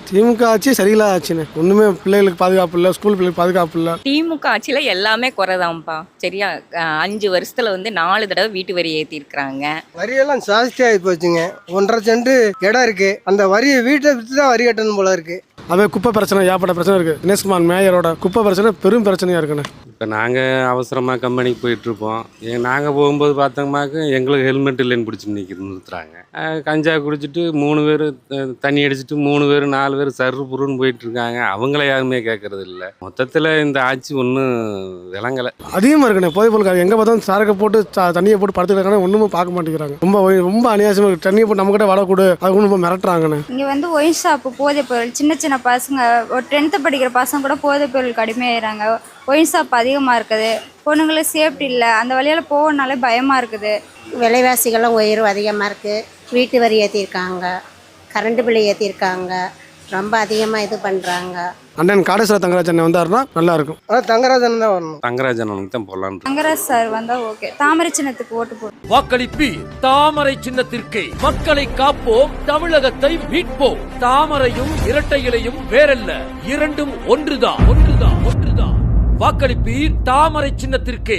திமுக ஆட்சி சரியில்லாத ஆச்சுன்னு ஒன்றுமே பிள்ளைகளுக்கு பாதுகாப்பு இல்லை, ஸ்கூல் பிள்ளைகளுக்கு பாதுகாப்பு இல்லை. திமுக ஆட்சியில் எல்லாமே குறைதான்ப்பா. சரியா 5 வருஷத்துல 4 தடவை வீட்டு வரி ஏற்றிருக்கிறாங்க. வரியெல்லாம் ஜாஸ்தி ஆகி போச்சுங்க. 1.5 சென்ட் இடம் இருக்கு, அந்த வரியை வீட்டை விட்டு தான் வரி கட்டணும் போல இருக்கு. அதே குப்பை பிரச்சனை, ஏகப்பட்ட பிரச்சனை இருக்குது. தினேஷ்குமார் மேயரோட குப்பை பிரச்சனை பெரும் பிரச்சனையாக இருக்குண்ணே. இப்போ நாங்கள் அவசரமாக கம்பெனிக்கு போயிட்டுருப்போம். நாங்கள் போகும்போது பார்த்தோம்னாக்க எங்களுக்கு ஹெல்மெட் இல்லைன்னு பிடிச்சி நிறுத்துறாங்க. கஞ்சா குடிச்சிட்டு 3 பேர், தண்ணி அடிச்சுட்டு 3 பேர் 4 பேர் சர்ரு புருன்னு போயிட்டுருக்காங்க. அவங்கள யாருமே கேட்கறது இல்லை. மொத்தத்தில் இந்த ஆட்சி ஒன்றும் விளங்கலை. அதிகமாக இருக்குண்ணே போதை பொருட்கள். எங்கே பார்த்தாலும் சரக்கை போட்டு தண்ணியை போட்டு படுத்துக்கிறாங்க, ஒன்றுமே பார்க்க மாட்டேங்கிறாங்க. ரொம்ப அநியாயமாக இருக்குது. தண்ணியை போட்டு நம்மக்கிட்ட வடை கொடு அது ஒன்று மிரட்டுறாங்கண்ணே. இங்கே ஒயின் ஷாப்பு, போதை பொருள், சின்ன பசங்க, ஒரு 10th படிக்கிற பசங்க கூட போதை பொருளுக்கு அடிமையாகிறாங்க. ஒயின் ஷாப் அதிகமாக இருக்குது. பொண்ணுங்களுக்கு சேஃப்டி இல்லை, அந்த வழியால் போகனாலே பயமாக இருக்குது. விலைவாசிகளும் உயர்வு அதிகமாக இருக்குது. வீட்டு வரி ஏற்றிருக்காங்க, கரண்ட் பில்லு ஏற்றிருக்காங்க, ரொம்ப அதிகமாக இது பண்ணுறாங்க. அண்ணன் காடேஸ்வர தங்கராஜன் வந்தாருன்னா நல்லா இருக்கும். ஆனால் தங்கராஜன் தான் வரணும். தங்கராஜன் தான் போடலான்னு. தங்கராஜ் சார் வந்தால் ஓகே. தாமரை சின்னத்துக்கு ஓட்டு போடும். வாக்களிப்பீர் தாமரை சின்னத்திற்கு. மக்களை காப்போம், தமிழகத்தை மீட்போம். தாமரையும் இரட்டை இலையும் வேறல்ல, இரண்டும் ஒன்றுதான். வாக்களிப்பீர் தாமரை சின்னத்திற்கு.